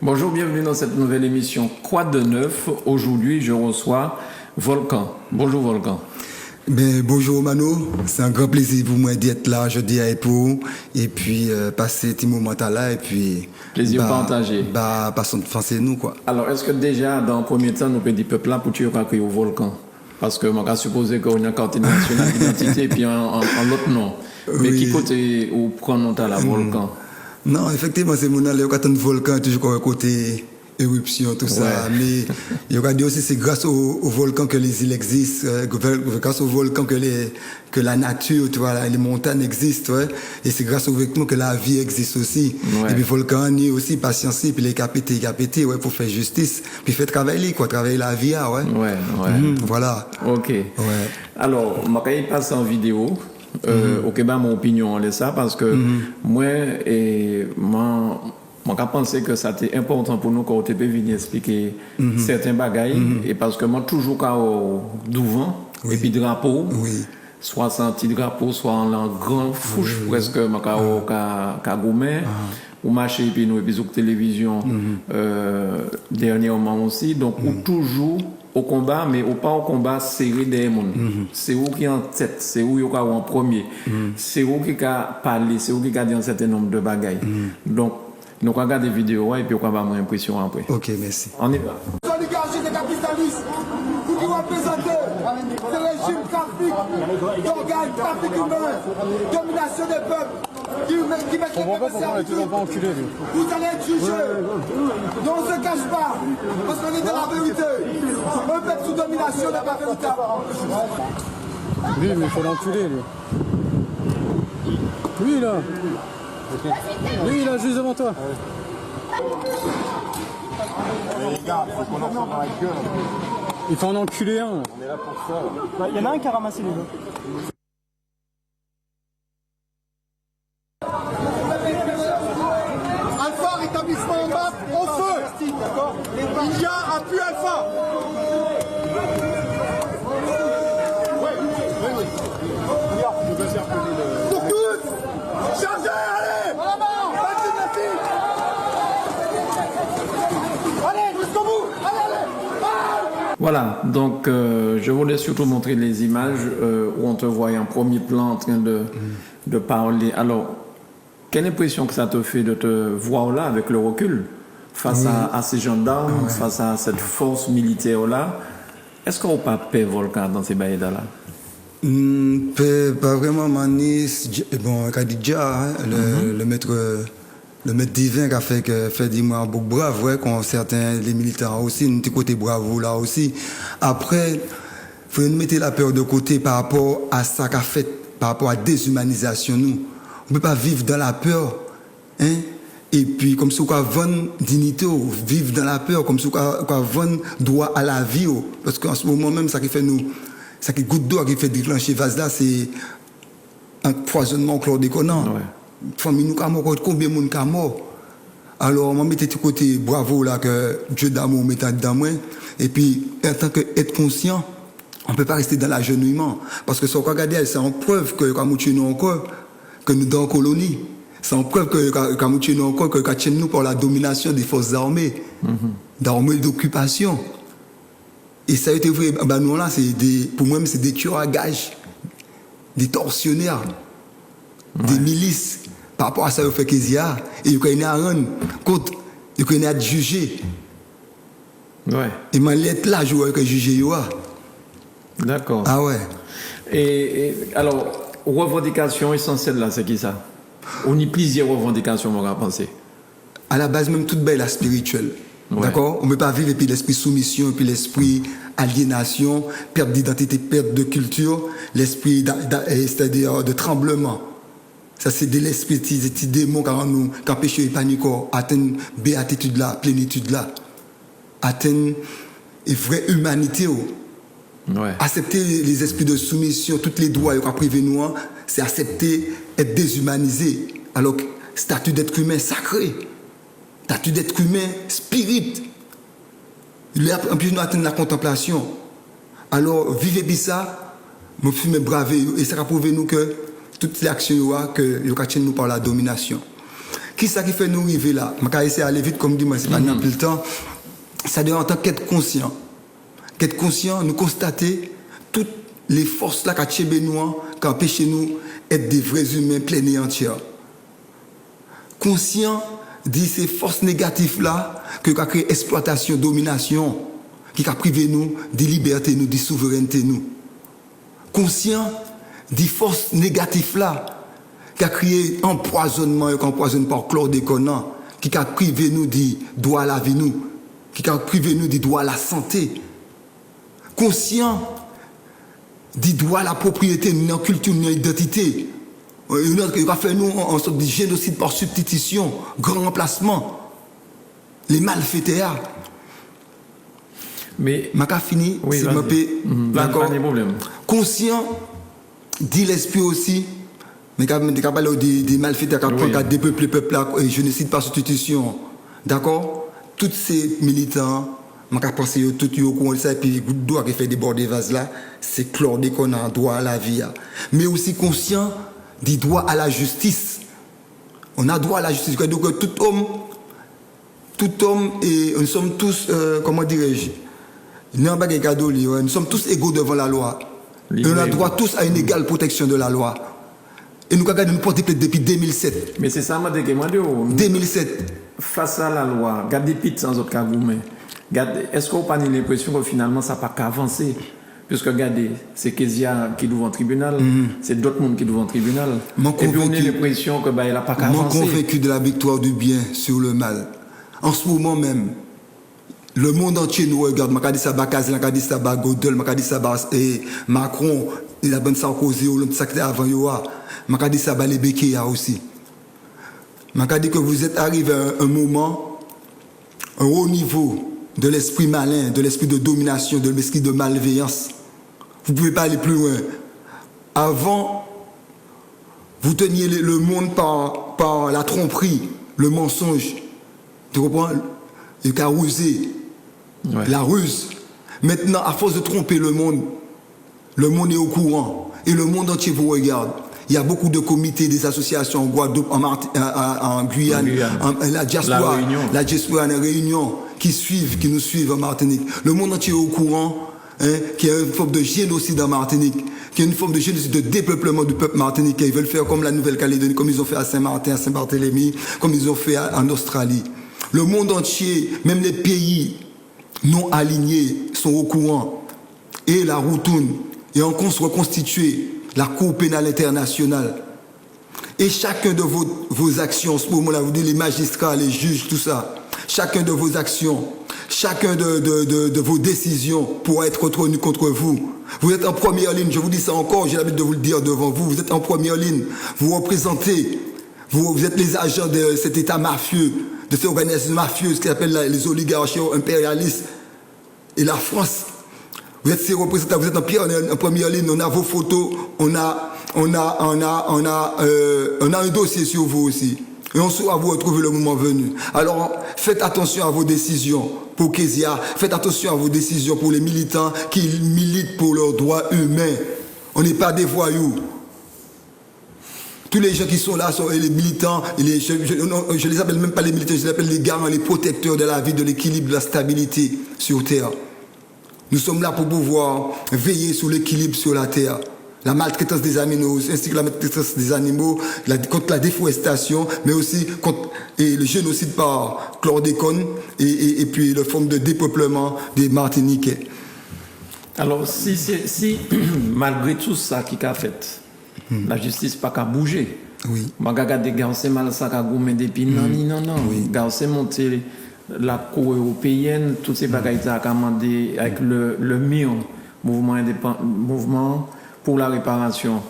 Bonjour, bienvenue dans cette nouvelle émission Quoi de neuf. Aujourd'hui, je reçois Volcan. Bonjour Volcan. Bonjour Mano, c'est un grand plaisir pour moi d'être là jeudi à Epo et puis passer un petit moment là et puis plaisir partagé. Passons de français nous quoi. Alors est-ce que déjà dans le premier temps nous peut dire peuple là pour tu créer au Volcan parce que moi je suppose qu'on a une carte nationale d'identité et puis en l'autre nom. Mais oui. Qui côté ou prend ta la Volcan? Non, effectivement c'est mon allé quand on volcan toujours côté éruption, tout ça. Ouais. Mais il y a dit aussi c'est grâce au volcan que les îles existent, grâce au volcan que la nature, tu vois, les montagnes existent, ouais. Et c'est grâce au volcan que la vie existe aussi. Ouais. Et puis le volcan est aussi patient, puis les capétés, ouais, pour faire justice, puis faire travailler la vie, ouais. Ouais. Voilà. Ok. Ouais. Alors, je vais passer en vidéo. Au Québec, mon opinion est ça parce que moi et moi, je pense que ça était important pour nous quand on peut venir expliquer certains bagailles et parce que moi toujours quand devant et puis drapeau soit senti drapeau soit en grand fouche presque ka gourmet ou marché puis nous et puis sur télévision dernièrement aussi donc ou toujours au combat mais ou pas au combat serré des monde c'est où qui en tête c'est où qui en premier c'est où qui a parlé c'est où qui a dit un certain nombre de bagailles donc nous regardons des vidéos et puis on va avoir une impression après. Ok, merci. On y va. L'oligarchie des capitalistes, vous qui représentez ce régime trafic d'organes, trafic humain, domination des peuples, qui met les peuples servitude. Vous allez être jugés. Non, on ne se cache pas, parce qu'on est dans la vérité. Un peuple sous domination n'est pas véritable. Lui, mais il faut l'enculer, lui. Lui, là. Lui, là, juste devant toi. Les gars, faut qu'on en dans la gueule. Il faut en enculer un. On est là pour ça. Il y en a un qui a ramassé les deux. Alpha, rétablissement en bas, au feu. Il y a appui Alpha. Oui. Pour tous, chargez, allez. Allez, jusqu'au bout. Allez. Voilà, donc je voulais surtout montrer les images où on te voit en premier plan en train de parler. Alors, quelle impression que ça te fait de te voir là avec le recul face à ces gendarmes, face à cette force militaire-là? Est-ce qu'on n'a pas peur, Volcan, dans ces baïdas-là? Pas vraiment, Manis. Bon, Khadija, le maître divin qui a fait dis-moi un bouc brave, ouais, quand certains, les militaires aussi, nous côté bravo là aussi. Après, faut nous mettre la peur de côté par rapport à ça qu'a fait, par rapport à la déshumanisation, nous. On peut pas vivre dans la peur, hein. Et puis, comme si on a vendre dignité, vivre dans la peur, comme si on a vendre droit à la vie, parce qu'en ce moment même, ça qui fait nous, ça qui goutte d'eau qui fait déclencher vase là, c'est un poisonnement chlordéconnant. Ouais. Famille nous mort, combien de monde est mort. Alors, on met tout côté bravo là que Dieu d'amour met dedans moi. Et puis, en tant qu'être conscient, on ne peut pas rester dans l'agenouillement. Parce que ce qu'on regarde, c'est en preuve que quand nous encore, que nous dans la colonie. C'est en preuve que quand nous encore, que nous par la domination des forces armées, d'armées d'occupation. Et ça a été vrai, ben nous là, pour moi, c'est des tueurs à gages, des tortionnaires, des milices. Par rapport à ça, il fait qu'ils y a. Et il y a à rendre compte, il y a à juger. Ouais. Et moi, l'être là, je vois que juger. D'accord. Ah ouais. Et alors, revendication essentielle là, c'est qui ça? On y plusieurs revendications, on va penser. À la base, même toute belle, la spirituelle. Ouais. D'accord? On ne peut pas vivre et puis l'esprit soumission, et puis l'esprit aliénation, perte d'identité, perte de culture, l'esprit c'est-à-dire de tremblement. Ça, c'est de l'esprit, des démons qui empêchent les paniques, atteindre béatitude là, plénitude là, atteindre une vraie humanité. Ouais. Accepter les esprits de soumission, tous les droits qu'on a privés nous, c'est accepter être déshumanisé. Alors que statut d'être humain sacré, statut d'être humain spirit. En plus, nous atteignons la contemplation. Alors, vivez ça, me fumer braver, et ça va prouver nous que toutes les actions que nous par la domination. Qui ça qui fait nous arriver là? Je vais essayer d'aller vite, comme dit, moi, c'est pas n'importe le temps. Ça doit en tant qu'être conscient. Qu'être conscient, nous constater toutes les forces là qui empêchent nous d'être des vrais humains pleins et entiers. Conscient dit ces forces négatives là que créé exploitation, domination, qui a privé nous de liberté, nous, de souveraineté nous. Conscient des forces négatives là qui a créé empoisonnement et qu'empoisonne par chlordécone, qui a privé nous du droit à la vie nous, qui a privé nous du droit à la santé. Conscient du droit à la propriété, notre culture, notre identité. Il a fait nous en sorte de génocide par substitution, grand remplacement. Les malfaiteurs. Mais. M'a fini, oui, s'il me plaît. D'accord. Pas de problème. Conscient, dit l'esprit aussi, mais quand même, des malfaiteurs qui ont dépeuplé le peuple, et génocide par substitution. D'accord? Tous ces militants, je pense que tout le monde sait, et puis le droit qui fait déborder des vases là, c'est chlordécone, droit à la vie. Mais aussi conscient du droit à la justice. On a droit à la justice. Donc tout homme, et nous sommes tous, comment dirais-je, nous sommes tous égaux devant la loi. Et on a droit tous à une égale protection de la loi. Et nous avons porté plainte depuis 2007. Mais c'est ça, moi, 2007. Face à la loi, gardez pite sans autre cas, est-ce que vous n'avez pas l'impression que finalement ça n'a pas qu'avancer? Puisque regardez, c'est Kezia qui est devant le tribunal, c'est d'autres mondes qui sont devant le tribunal. Et puis on a l'impression que il n'a pas qu'avancer. Je suis convaincu de la victoire du bien sur le mal. En ce moment même, le monde entier nous regarde. Je dis ça Bakazin, je dis ça Godel, je dis ça Macron, il a bonne Sarkozy, l'autre secteur avant Yoa. Je dis ça les Bekeya aussi. Je dis que vous êtes arrivé à un moment, un haut niveau de l'esprit malin, de l'esprit de domination, de l'esprit de malveillance. Vous ne pouvez pas aller plus loin. Avant, vous teniez le monde par la tromperie, le mensonge. Tu comprends? Le carrousé, la ruse. Maintenant, à force de tromper le monde est au courant. Et le monde entier vous regarde. Il y a beaucoup de comités, des associations en Guadeloupe, en Guyane, la diaspora, la Réunion, qui nous suivent en Martinique. Le monde entier est au courant qu'il y a une forme de génocide en Martinique, qu'il y a une forme de génocide, de dépeuplement du peuple martiniquais. Ils veulent faire comme la Nouvelle-Calédonie, comme ils ont fait à Saint-Martin, à Saint-Barthélemy, comme ils ont fait en Australie. Le monde entier, même les pays non alignés, sont au courant. Et la route tourne. Et on se reconstitue la Cour pénale internationale. Et chacun de vos actions, en ce moment-là, vous dites les magistrats, les juges, tout ça, chacun de vos actions, chacun de vos décisions pourra être retenu contre vous. Vous êtes en première ligne, je vous dis ça encore, j'ai l'habitude de vous le dire devant vous, vous êtes en première ligne, vous représentez, vous êtes les agents de cet État mafieux, de cette organisation mafieuse qui s'appelle les oligarchies impérialistes et la France. Vous êtes ces représentants, vous êtes en première ligne, on a vos photos, on a un dossier sur vous aussi. Et on saura vous retrouver le moment venu. Alors, faites attention à vos décisions pour Kezia, faites attention à vos décisions pour les militants qui militent pour leurs droits humains. On n'est pas des voyous. Tous les gens qui sont là sont les militants, je les appelle même pas les militants, je les appelle les garants, les protecteurs de la vie, de l'équilibre, de la stabilité sur Terre. Nous sommes là pour pouvoir veiller sur l'équilibre sur la Terre. La maltraitance des animaux, ainsi que la maltraitance des animaux, contre la déforestation, mais aussi contre le génocide par chlordécone et puis la forme de dépeuplement des Martiniquais. Alors, si malgré tout ça qui a fait, la justice n'a pas bougé. Oui. Je regarde des gars, c'est mal ça qui a gommé depuis. Non. Oui. Gars, c'est monté la Cour européenne, toutes ces bagailles qui a commandé avec le MIR, mouvement pour la réparation.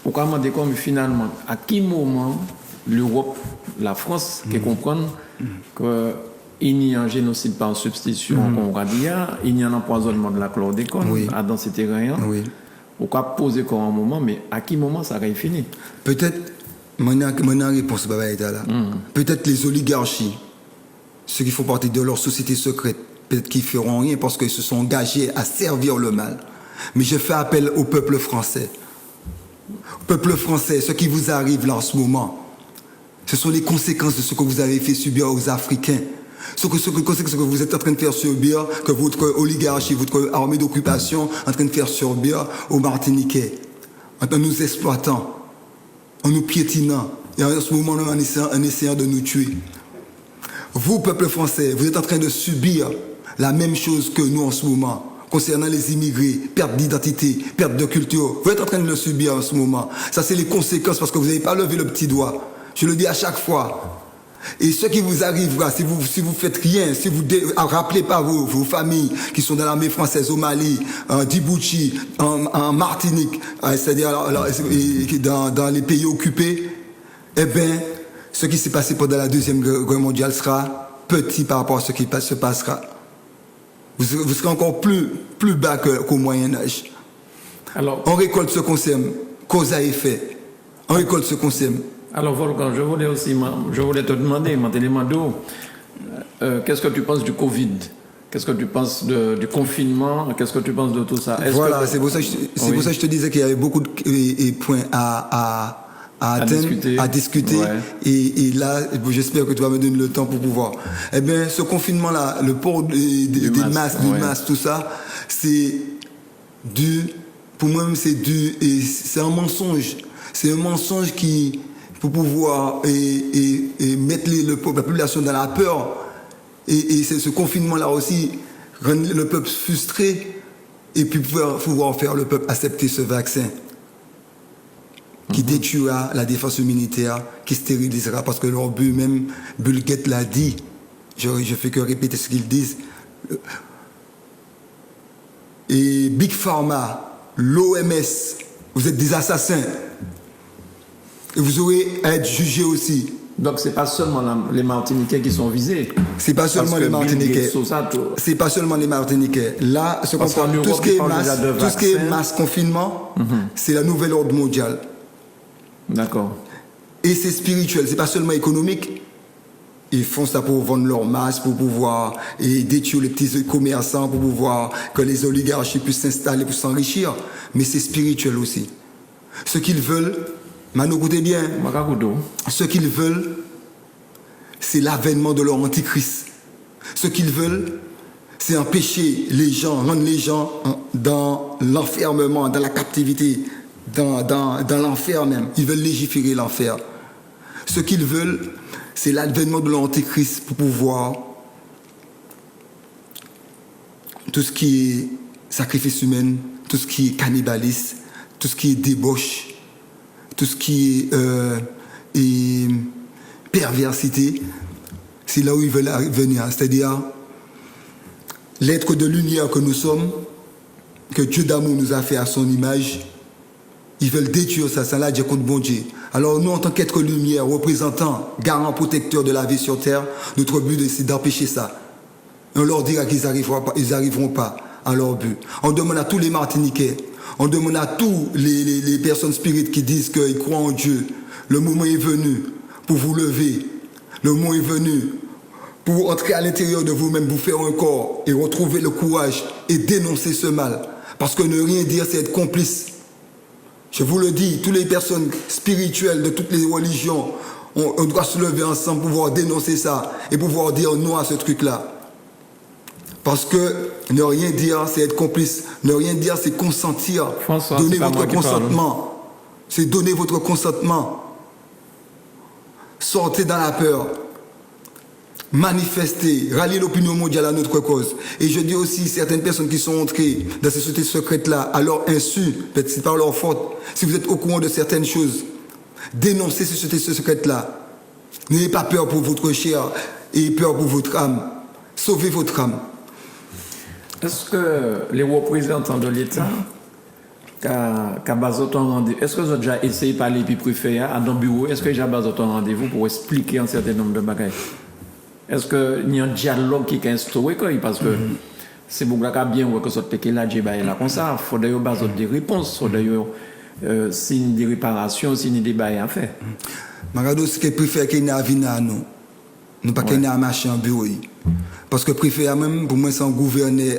On a demandé comme finalement, à quel moment l'Europe, la France, qui comprennent qu'il y a un génocide par substitution, comme on a dit, il y a un empoisonnement de la chlordécone dans ces terrains. Oui. On a posé comme un moment, mais à quel moment ça va fini? Peut-être, mon réponse là. Peut-être les oligarchies, ceux qui font partie de leur société secrète, peut-être qu'ils feront rien parce qu'ils se sont engagés à servir le mal. Mais je fais appel au peuple français. Au peuple français, ce qui vous arrive là en ce moment, Ce sont les conséquences de ce que vous avez fait subir aux Africains. Ce que vous êtes en train de faire subir, que votre oligarchie, votre armée d'occupation est en train de faire subir aux Martiniquais, en nous exploitant, en nous piétinant, et en ce moment en essayant de nous tuer. Vous, peuple français, vous êtes en train de subir la même chose que nous en ce moment, concernant les immigrés, perte d'identité, perte de culture. Vous êtes en train de le subir en ce moment. Ça, c'est les conséquences parce que vous n'avez pas levé le petit doigt. Je le dis à chaque fois. Et ce qui vous arrivera, si vous faites rien, si vous rappelez pas vos familles qui sont dans l'armée française au Mali, en Djibouti, en Martinique, c'est-à-dire dans les pays occupés, eh bien, ce qui s'est passé pendant la Deuxième Guerre mondiale sera petit par rapport à ce qui se passera. Vous serez encore plus bas qu'au Moyen-Âge. Alors, on récolte ce qu'on sème, cause à effet. On récolte ce qu'on sème. Alors, Volcan, je voulais te demander, qu'est-ce que tu penses du Covid? Qu'est-ce que tu penses du confinement? Qu'est-ce que tu penses de tout ça? Voilà, c'est pour ça que je te disais qu'il y avait beaucoup de points à discuter. Ouais. Et là, j'espère que tu vas me donner le temps pour pouvoir. Eh bien, ce confinement-là, le port des masques, tout ça, c'est dû, pour moi-même, c'est un mensonge. C'est un mensonge qui, pour pouvoir mettre la population dans la peur, et ce confinement-là aussi, rendre le peuple frustré, et puis pouvoir faire le peuple accepter ce vaccin qui détruira la défense militaire, qui stérilisera, parce que leur but même, Bill Gates l'a dit, je fais que répéter ce qu'ils disent, et Big Pharma, l'OMS, vous êtes des assassins, et vous aurez à être jugés aussi. Donc c'est pas seulement les Martiniquais qui sont visés. C'est pas seulement les Martiniquais. C'est pas seulement les Martiniquais. Là, tout ce qui est masse confinement, c'est la nouvelle ordre mondiale. D'accord. Et c'est spirituel, c'est pas seulement économique. Ils font ça pour vendre leur masse, pour pouvoir détruire les petits commerçants, pour pouvoir que les oligarchies puissent s'installer pour s'enrichir. Mais c'est spirituel aussi. Ce qu'ils veulent, Mano, écoutez bien. Ce qu'ils veulent, c'est l'avènement de leur antichrist. Ce qu'ils veulent, c'est empêcher les gens, rendre les gens dans l'enfermement, dans la captivité, dans l'enfer même. Ils veulent légiférer l'enfer. Ce qu'ils veulent, c'est l'avènement de leur antichrist pour pouvoir tout ce qui est sacrifice humain, tout ce qui est cannibalisme, tout ce qui est débauche, tout ce qui est perversité, c'est là où ils veulent venir. C'est-à-dire, l'être de lumière que nous sommes, que Dieu d'amour nous a fait à son image, ils veulent détruire ça, ça là, Dieu contre bon Dieu. Alors nous, en tant qu'être lumière, représentant, garant, protecteur de la vie sur terre, notre but, c'est d'empêcher ça. Et on leur dira qu'ils n'arriveront pas à leur but. On demande à tous les Martiniquais, on demande à tous les personnes spirites qui disent qu'ils croient en Dieu. Le moment est venu pour vous lever. Le moment est venu pour entrer à l'intérieur de vous-même, vous faire un corps et retrouver le courage et dénoncer ce mal. Parce que ne rien dire, c'est être complice. Je vous le dis, toutes les personnes spirituelles de toutes les religions, on doit se lever ensemble pour pouvoir dénoncer ça et pouvoir dire non à ce truc-là. Parce que ne rien dire, c'est être complice. Ne rien dire, c'est consentir. François, donner votre consentement. C'est donner votre consentement. Sortez dans la peur. Manifester, rallier l'opinion mondiale à notre cause. Et je dis aussi, certaines personnes qui sont entrées dans ces sociétés secrètes-là, à leur insu, peut-être c'est par leur faute, si vous êtes au courant de certaines choses, dénoncez ces sociétés secrètes-là. N'ayez pas peur pour votre chair et peur pour votre âme. Sauvez votre âme. Est-ce que les représentants de l'État, est-ce que vous avez déjà essayé de parler puis préfet à dans le bureau, est-ce que déjà basé un rendez-vous pour expliquer un certain nombre de bagages? Est-ce qu'il y a un dialogue qui est instauré? Parce que c'est beaucoup bien que ce soit là, là comme ça. Il faut d'ailleurs baser des réponses, il faut d'ailleurs signer des réparations, signer des bails à faire. Magado, ce que préfet qu'il y a à nous. Nous pas qu'il y a un marché en bureau. Parce que préfet même, pour moi, c'est un gouverneur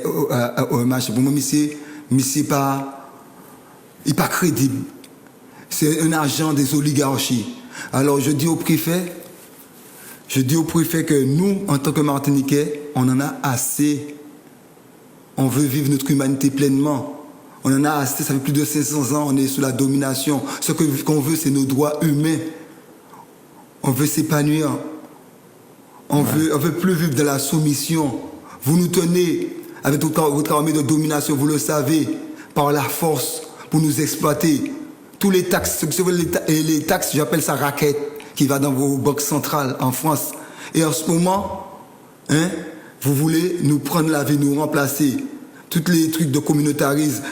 au marché. Pour moi, c'est pas crédible. C'est un agent des oligarchies. Alors je dis au préfet que nous, en tant que Martiniquais, on en a assez. On veut vivre notre humanité pleinement. On en a assez, ça fait plus de 500 ans, on est sous la domination. Ce qu'on veut, c'est nos droits humains. On veut s'épanouir. On veut plus vivre de la soumission. Vous nous tenez avec votre armée de domination, vous le savez, par la force, pour nous exploiter. Tous les taxes, les taxes, j'appelle ça raquette, qui va dans vos banques centrales en France. Et en ce moment, vous voulez nous prendre la vie, nous remplacer. Tous les trucs de communautarisme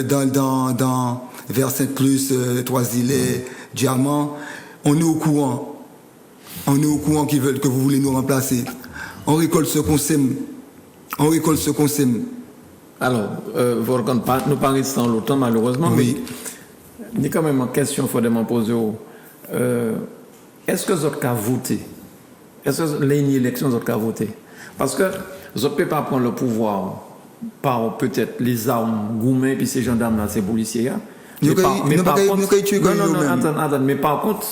dans vers Saint-Clus, Trois-Îlets, Diamant, on est au courant. On est au courant qu'ils veulent que vous voulez nous remplacer. On récolte ce qu'on sème. On récolte ce qu'on sème. Alors, Volcan, nous pas restons longtemps malheureusement, oui. Mais il y a quand même une question qu'il faut me poser. Est-ce que vous avez voté? Est-ce que les élections vous avez voté? Parce que vous ne pouvez pas prendre le pouvoir par peut-être les armes gourmets, puis ces gendarmes là, ces policiers là. Mais par contre,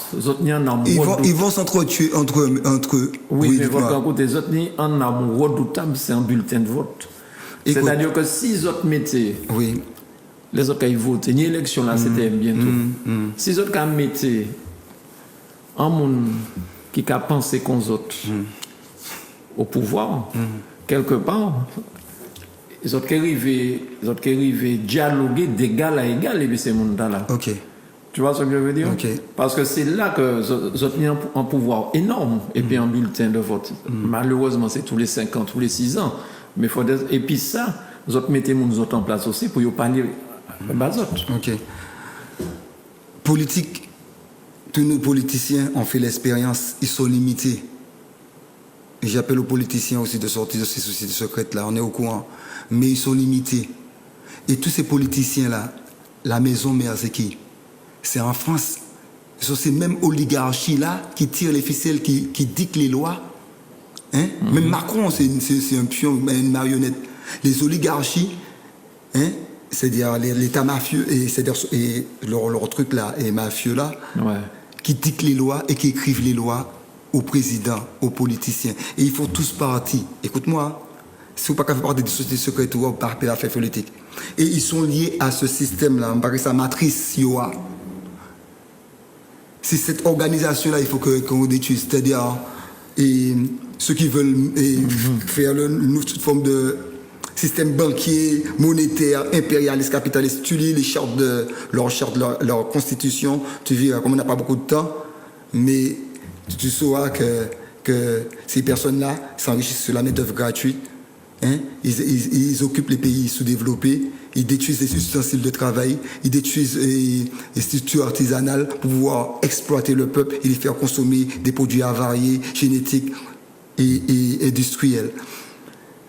ils vont s'entretuer entre eux. Oui, mais votre côté, les autres ni en arme redoutable, c'est un bulletin de vote. C'est-à-dire que si les autres mettaient, les autres qui votent, une élection là, c'était bientôt. Si les autres qui mettaient un monde qui a pensé qu'on autres au pouvoir, quelque part, ils ont arrivé dialoguer d'égal à égal avec ces mondes-là. Ok. Tu vois ce que je veux dire? Okay. Parce que c'est là que ils ont mis un pouvoir énorme et puis un bulletin de vote. Malheureusement, c'est tous les 5 ans, tous les 6 ans. Mais et puis ça, ils ont mis les autres en place aussi pour y parler aux autres. Ok. Politique, tous nos politiciens ont fait l'expérience, ils sont limités. Et j'appelle aux politiciens aussi de sortir de ces sociétés secrètes-là, on est au courant. Mais ils sont limités. Et tous ces politiciens-là, la maison mère, c'est qui? C'est en France. Ce sont ces mêmes oligarchies-là qui tirent les ficelles, qui dictent les lois. Même Macron, c'est un pion, une marionnette. Les oligarchies, c'est-à-dire l'État mafieux, et leur truc là, et mafieux là, qui dictent les lois et qui écrivent les lois aux présidents, aux politiciens. Et ils font tous partie. Écoute-moi, si vous ne pouvez pas faire partie des sociétés secrètes ou par l'affaire politique. Et ils sont liés à ce système-là, on parle de sa matrice SIOA. C'est cette organisation-là, il faut qu'on détruise. C'est-à-dire, ceux qui veulent faire une autre forme de système banquier, monétaire, impérialiste, capitaliste, tu lis les chartes leur constitution, tu verras, comme on n'a pas beaucoup de temps, mais tu sauras que ces personnes-là s'enrichissent sur la main-d'œuvre gratuite. Ils occupent les pays sous-développés, ils détruisent les ustensiles de travail, ils détruisent les structures artisanales pour pouvoir exploiter le peuple et les faire consommer des produits avariés, génétiques et industriels.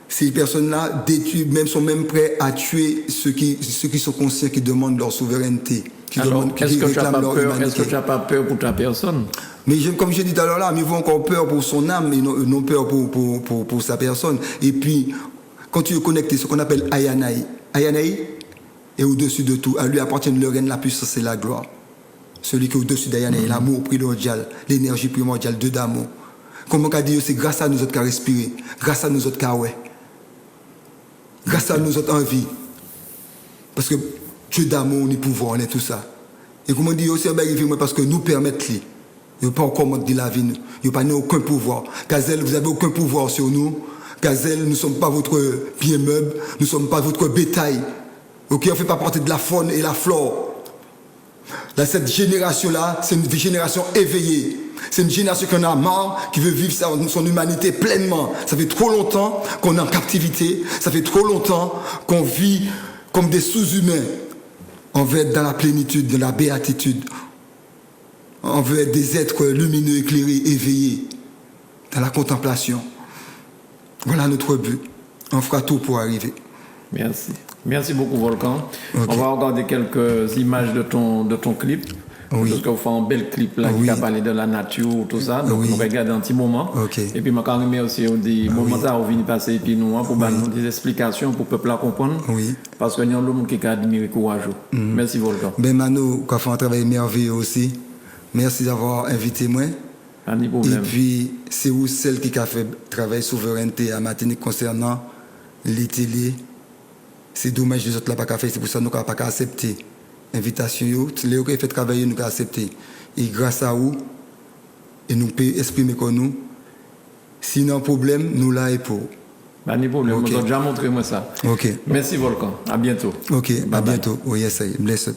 Ces personnes-là sont même prêts à tuer ceux qui sont conscients, qui demandent leur souveraineté. Est-ce que tu n'as pas peur pour ta personne? Mais comme j'ai dit tout à l'heure là, mais ils ont encore peur pour son âme, ils n'ont peur pour sa personne. Et puis, quand tu es connecté, ce qu'on appelle Ayanaï est au-dessus de tout. À lui appartient le règne, la puissance et la gloire. Celui qui est au-dessus d'Ayanaï, l'amour primordial, l'énergie primordiale de d'amour. Comme on a dit, c'est grâce à nous autres qu'à respirer, grâce à nous autres qu'à ouais, grâce à nous autres en vie. Parce que Dieu d'amour, on est pouvoir, on est tout ça. Et comme on dit aussi, parce que nous permettons. Il n'y a pas encore de la vie. Il n'y a pas aucun pouvoir. Gazelle, vous n'avez aucun pouvoir sur nous. Gazelle, nous ne sommes pas votre bien meuble. Nous ne sommes pas votre bétail. Ok, on ne fait pas partie de la faune et la flore. Là, cette génération-là, c'est une génération éveillée. C'est une génération qui en a marre, qui veut vivre son humanité pleinement. Ça fait trop longtemps qu'on est en captivité. Ça fait trop longtemps qu'on vit comme des sous-humains. On veut être dans la plénitude, dans la béatitude. On veut être des êtres lumineux, éclairés, éveillés, dans la contemplation. Voilà notre but. On fera tout pour arriver. Merci. Merci beaucoup, Volcan. Okay. On va regarder quelques images de ton clip. Oui. Parce qu'on fait un bel clip là, qui a parlé de la nature, tout ça. Donc, on va regarder un petit moment. Okay. Et puis, je remercie aussi des moments où on vient passer et puis nous, pour nous des explications pour le peuple à comprendre. Oui. Parce qu'il y a un homme qui a admiré courageux. Merci, Volcan. Ben, Mano, qui a fait un travail merveilleux aussi. Merci d'avoir invité moi. Pas de Et problème. puis, c'est vous celle qui a fait travail souveraineté à Martinique concernant les télés. C'est dommage les autres là pas fait, c'est pour ça que nous n'avons pas accepté l'invitation. Les qui fait travailler, nous avons accepté. Et grâce à vous, et nous pouvons exprimer comme nous. Sinon, problème, nous là et pour. Pas de problème. Ok. On a déjà montré moi ça. Ok. Merci Volcan. À bientôt. Ok, Bye à bye. bientôt. Oui, yes, I blessed.